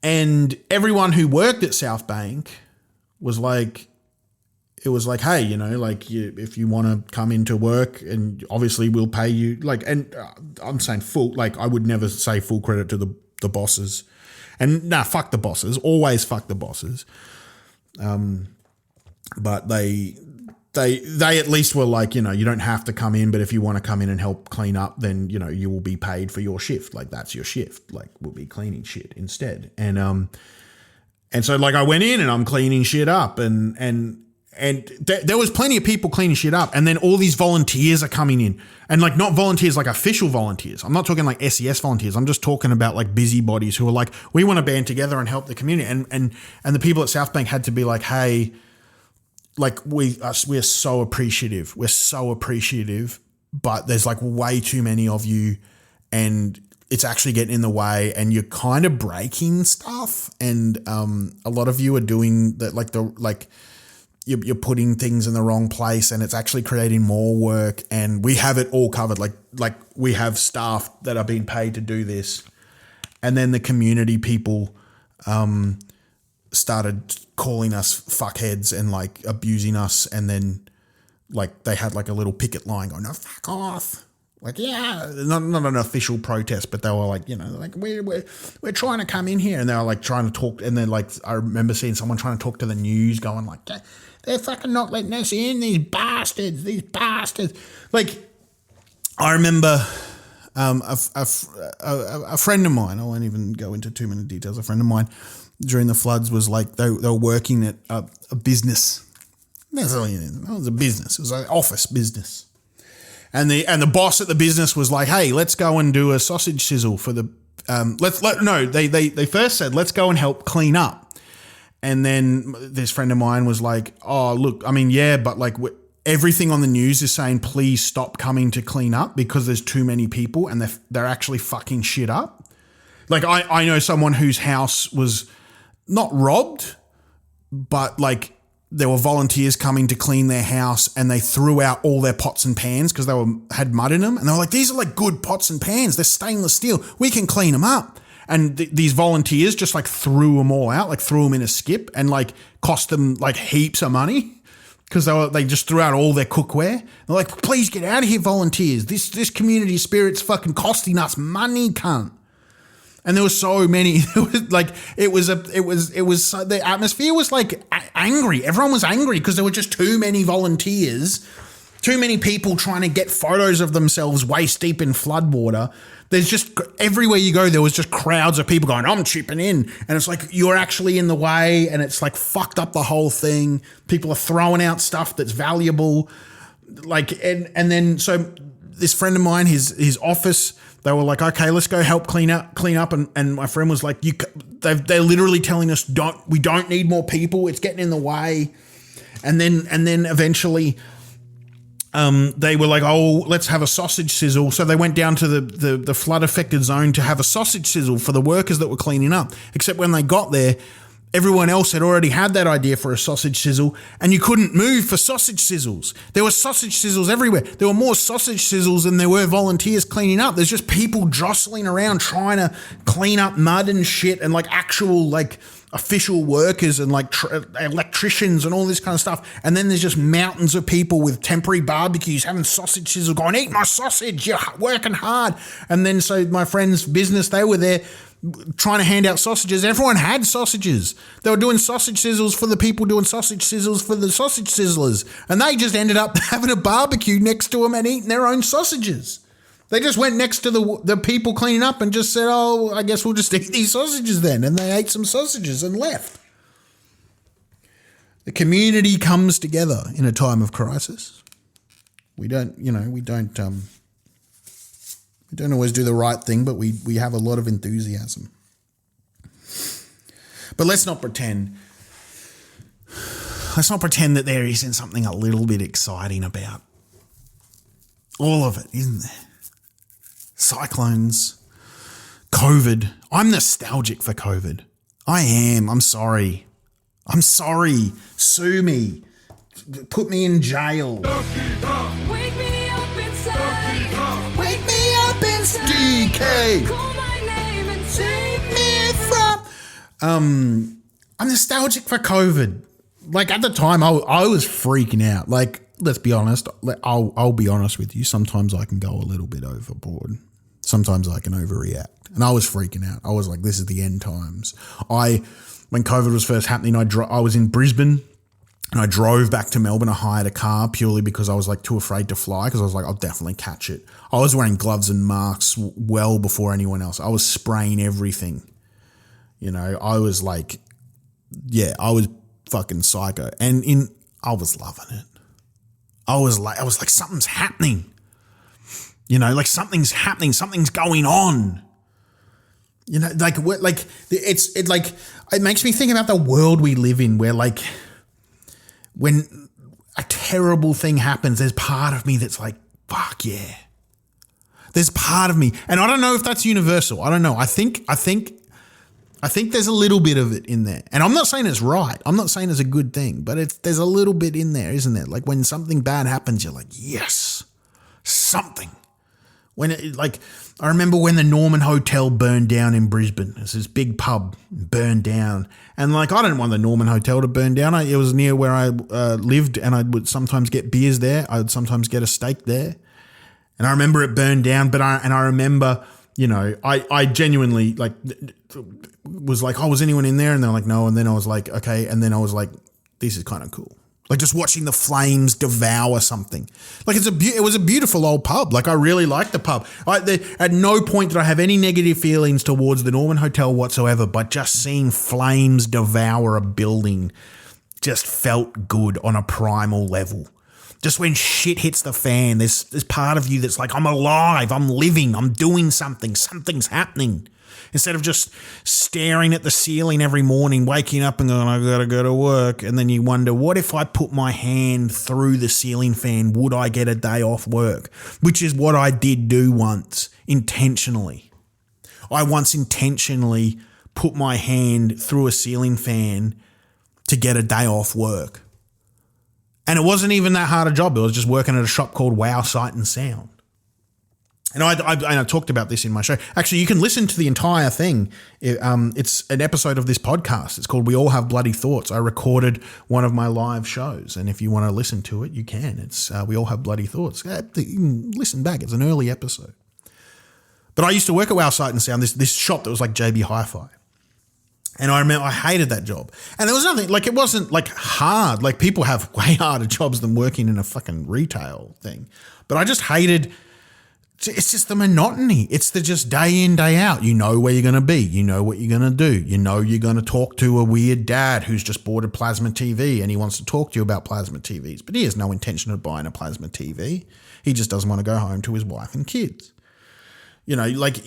And everyone who worked at South Bank was hey, if you want to come into work, and obviously we'll pay you, I'm saying full, I would never say full credit to the bosses. And fuck the bosses, always fuck the bosses. But they at least were you don't have to come in, but if you want to come in and help clean up, then, you will be paid for your shift. That's your shift. We'll be cleaning shit instead. And so I went in and I'm cleaning shit up, and there was plenty of people cleaning shit up. And then all these volunteers are coming in, and not volunteers, official volunteers. I'm not talking SES volunteers. I'm just talking about busybodies who are we want to band together and help the community. And the people at South Bank had to be hey, we're so appreciative. We're so appreciative, but there's way too many of you, and it's actually getting in the way, and you're kind of breaking stuff. And a lot of you are doing that, you're putting things in the wrong place, and it's actually creating more work. And we have it all covered. We have staff that are being paid to do this. And then the community people started calling us fuckheads and abusing us, and then they had a little picket line going, no, fuck off. Like, yeah, not an official protest, but they were like, like we're trying to come in here, and they were like trying to talk, and then like I remember seeing someone trying to talk to the news, going like, they're fucking not letting us in, these bastards. Like, I remember a friend of mine, I won't even go into too many details. A friend of mine during the floods was like they were working at a business. That's all it was, a business. It was an office business. And the boss at the business was like, "Hey, let's go and do a sausage sizzle for the they first said, let's go and help clean up." And then this friend of mine was like, "Oh, look, I mean, yeah, but like everything on the news is saying please stop coming to clean up because there's too many people and they're actually fucking shit up." Like I know someone whose house was not robbed, but like there were volunteers coming to clean their house and they threw out all their pots and pans because they had mud in them. And they were like, "These are like good pots and pans. They're stainless steel. We can clean them up." And these volunteers just like threw them all out, like threw them in a skip and like cost them like heaps of money because they just threw out all their cookware. They're like, "Please get out of here, volunteers. This community spirit's fucking costing us money, cunt." And there were so many. It was the atmosphere was like angry. Everyone was angry because there were just too many volunteers, too many people trying to get photos of themselves waist deep in floodwater. There's just everywhere you go, there was just crowds of people going, "I'm chipping in," and it's like you're actually in the way, and it's like fucked up the whole thing. People are throwing out stuff that's valuable, and then so this friend of mine, his office. They were like, "Okay, let's go help clean up," and my friend was like, "They're literally telling us we don't need more people. It's getting in the way," and then eventually, they were like, "Oh, let's have a sausage sizzle." So they went down to the flood affected zone to have a sausage sizzle for the workers that were cleaning up. Except when they got there, everyone else had already had that idea for a sausage sizzle, and you couldn't move for sausage sizzles. There were sausage sizzles everywhere. There were more sausage sizzles than there were volunteers cleaning up. There's just people jostling around trying to clean up mud and shit, and like actual like official workers and like electricians and all this kind of stuff. And then there's just mountains of people with temporary barbecues having sausage sizzle going, "Eat my sausage, you're working hard." And then so my friend's business, they were there trying to hand out sausages. Everyone had sausages. They were doing sausage sizzles for the people doing sausage sizzles for the sausage sizzlers. And they just ended up having a barbecue next to them and eating their own sausages. They just went next to the people cleaning up and just said, "Oh, I guess we'll just eat these sausages then." And they ate some sausages and left. The community comes together in a time of crisis. We don't always do the right thing, but we have a lot of enthusiasm. But let's not pretend that there isn't something a little bit exciting about all of it, isn't there? Cyclones, COVID. I'm nostalgic for COVID. I am. I'm sorry. Sue me. Put me in jail. Wake me up inside. Wake me up inside. DK. Call my name and save me from. I'm nostalgic for COVID. Like at the time, I was freaking out. Like, let's be honest. I'll be honest with you. Sometimes I can go a little bit overboard. Sometimes I can overreact. And I was freaking out. I was like, this is the end times. When COVID was first happening, I was in Brisbane and I drove back to Melbourne. I hired a car purely because I was like too afraid to fly because I was like, I'll definitely catch it. I was wearing gloves and masks well before anyone else. I was spraying everything. I was like, yeah, I was fucking psycho. And I was loving it. I was like, something's happening. Like something's happening. Something's going on. It makes me think about the world we live in where like when a terrible thing happens, there's part of me that's like, fuck yeah. There's part of me. And I don't know if that's universal. I don't know. I think there's a little bit of it in there. And I'm not saying it's right. I'm not saying it's a good thing, but there's a little bit in there, isn't there? Like when something bad happens, you're like, yes, something. I remember when the Norman Hotel burned down in Brisbane. It's this big pub burned down. And I didn't want the Norman Hotel to burn down. It was near where I lived and I would sometimes get beers there. I would sometimes get a steak there. And I remember it burned down, I remember, you know, I genuinely like was like, oh, was anyone in there? And they're like, no. And then I was like, okay. And then I was like, this is kind of cool. Like just watching the flames devour something. Like it was a beautiful old pub. Like I really liked the pub. At no point did I have any negative feelings towards the Norman Hotel whatsoever, but just seeing flames devour a building just felt good on a primal level. Just when shit hits the fan, there's part of you that's like, I'm alive, I'm living, I'm doing something, something's happening. Instead of just staring at the ceiling every morning, waking up and going, I gotta go to work. And then you wonder, what if I put my hand through the ceiling fan? Would I get a day off work? Which is what I did do once, intentionally. I once intentionally put my hand through a ceiling fan to get a day off work. And it wasn't even that hard a job. It was just working at a shop called Wow Sight and Sound. And I talked about this in my show. Actually, you can listen to the entire thing. It's an episode of this podcast. It's called We All Have Bloody Thoughts. I recorded one of my live shows. And if you want to listen to it, you can. It's We All Have Bloody Thoughts. You can listen back. It's an early episode. But I used to work at Wow Sight and Sound, this shop that was like JB Hi-Fi. And I remember I hated that job. And there was nothing, like it wasn't like hard. Like people have way harder jobs than working in a fucking retail thing. But I just hated, it's just the monotony. It's the just day in, day out. You know where you're going to be. You know what you're going to do. You know you're going to talk to a weird dad who's just bought a plasma TV and he wants to talk to you about plasma TVs. But he has no intention of buying a plasma TV. He just doesn't want to go home to his wife and kids. You know, like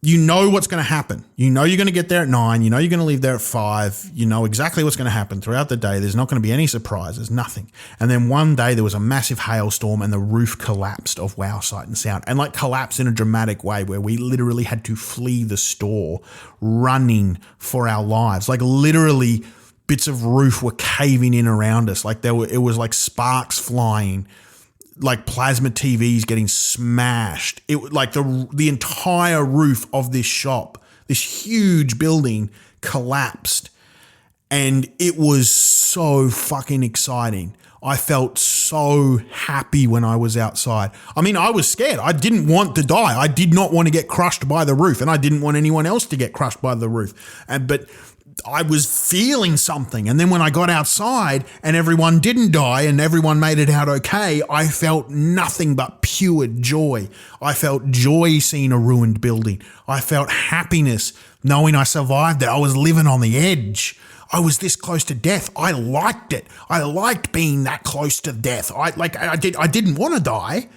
you know what's going to happen. You know you're going to get there at 9. You know you're going to leave there at 5. You know exactly what's going to happen throughout the day. There's not going to be any surprises, nothing. And then one day there was a massive hailstorm and the roof collapsed of Wow Sight and Sound. And like collapsed in a dramatic way where we literally had to flee the store running for our lives. Like literally bits of roof were caving in around us. Like it was like sparks flying. Like plasma TVs getting smashed. It like the entire roof of this shop, this huge building collapsed. And it was so fucking exciting. I felt so happy when I was outside. I mean, I was scared. I didn't want to die. I did not want to get crushed by the roof, and I didn't want anyone else to get crushed by the roof. But I was feeling something. And then when I got outside and everyone didn't die and everyone made it out okay, I felt nothing but pure joy. I felt joy seeing a ruined building. I felt happiness knowing I survived it. I was living on the edge. I was this close to death. I liked it. I liked being that close to death. I didn't want to die,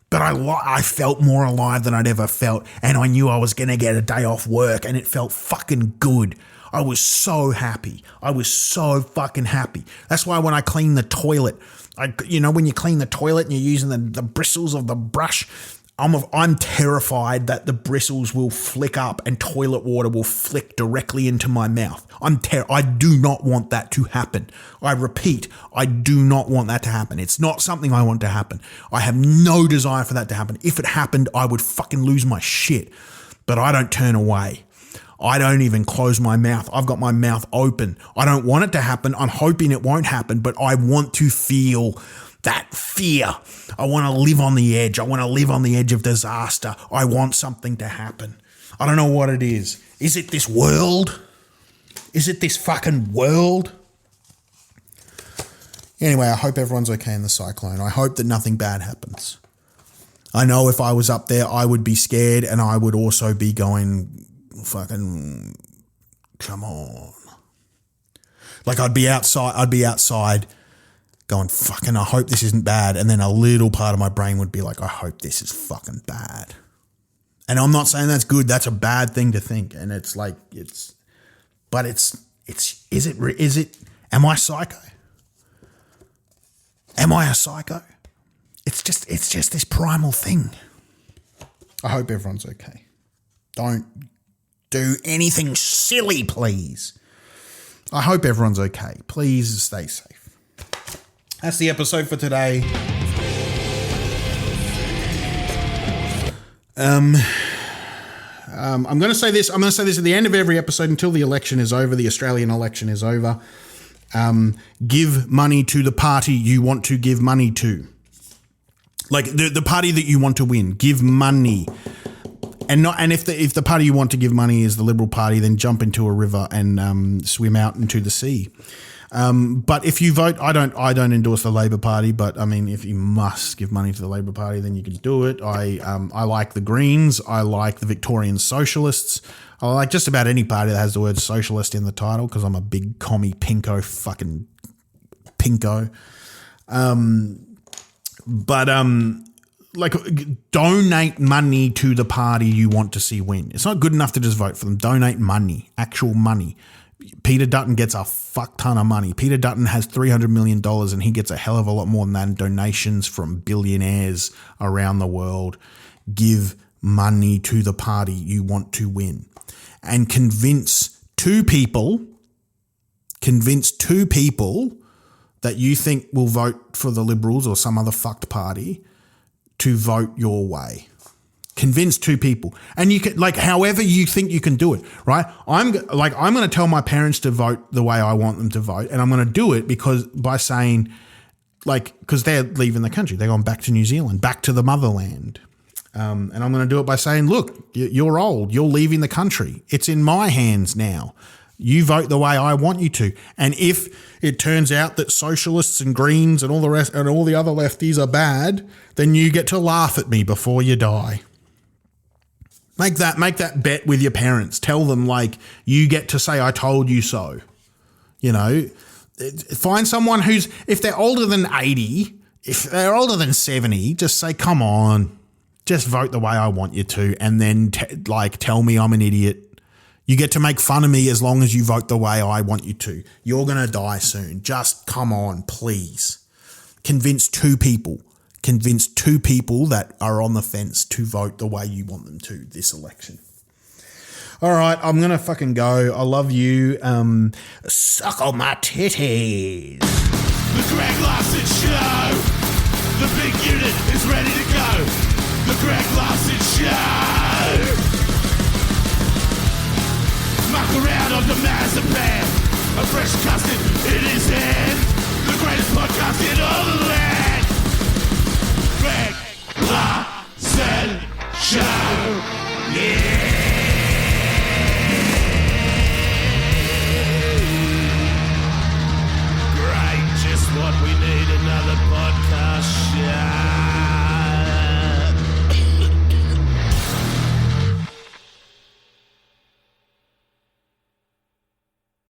but I felt more alive than I'd ever felt. And I knew I was going to get a day off work and it felt fucking good. I was so happy. I was so fucking happy. That's why when I clean the toilet, when you clean the toilet and you're using the bristles of the brush, I'm terrified that the bristles will flick up and toilet water will flick directly into my mouth. I do not want that to happen. I repeat, I do not want that to happen. It's not something I want to happen. I have no desire for that to happen. If it happened, I would fucking lose my shit. But I don't turn away. I don't even close my mouth. I've got my mouth open. I don't want it to happen. I'm hoping it won't happen, but I want to feel that fear. I want to live on the edge. I want to live on the edge of disaster. I want something to happen. I don't know what it is. Is it this world? Is it this fucking world? Anyway, I hope everyone's okay in the cyclone. I hope that nothing bad happens. I know if I was up there, I would be scared and I would also be going, fucking, come on. Like I'd be outside going, fucking, I hope this isn't bad. And then a little part of my brain would be like, I hope this is fucking bad. And I'm not saying that's good. That's a bad thing to think. And it's like, is it, am I psycho? Am I a psycho? It's just this primal thing. I hope everyone's okay. Don't do anything silly, please. I hope everyone's okay. Please stay safe. That's the episode for today. I'm going to say this. I'm going to say this at the end of every episode until the election is over. The Australian election is over. Give money to the party you want to give money to. Like the party that you want to win, give money. And if the party you want to give money is the Liberal Party, then jump into a river and swim out into the sea. But if you vote, I don't endorse the Labor Party, but I mean, if you must give money to the Labor Party, then you can do it. I like the Greens. I like the Victorian Socialists. I like just about any party that has the word socialist in the title because I'm a big commie pinko fucking pinko. Like donate money to the party you want to see win. It's not good enough to just vote for them. Donate money, actual money. Peter Dutton gets a fuck ton of money. Peter Dutton has $300 million and he gets a hell of a lot more than that in donations from billionaires around the world. Give money to the party you want to win and convince two people that you think will vote for the Liberals or some other fucked party to vote your way. Convince two people. And you can, like, however you think you can do it, right? I'm going to tell my parents to vote the way I want them to vote. And I'm going to do it because they're leaving the country. They're going back to New Zealand, back to the motherland. And I'm going to do it by saying, look, you're old. You're leaving the country. It's in my hands now. You vote the way I want you to. And if it turns out that socialists and Greens and all the rest and all the other lefties are bad, then you get to laugh at me before you die. Make that bet with your parents. Tell them, like, you get to say, I told you so. You know, find someone who's, if they're older than 80, if they're older than 70, just say, come on, just vote the way I want you to. And then tell me I'm an idiot. You get to make fun of me as long as you vote the way I want you to. You're going to die soon. Just come on, please. Convince two people that are on the fence to vote the way you want them to this election. All right, I'm going to fucking go. I love you. Suckle my titties. The Greg Larson Show. The big unit is ready to go. The Greg Larson Show. Muck around on the Mazapan. A fresh custard in his hand. The greatest podcast in all the land.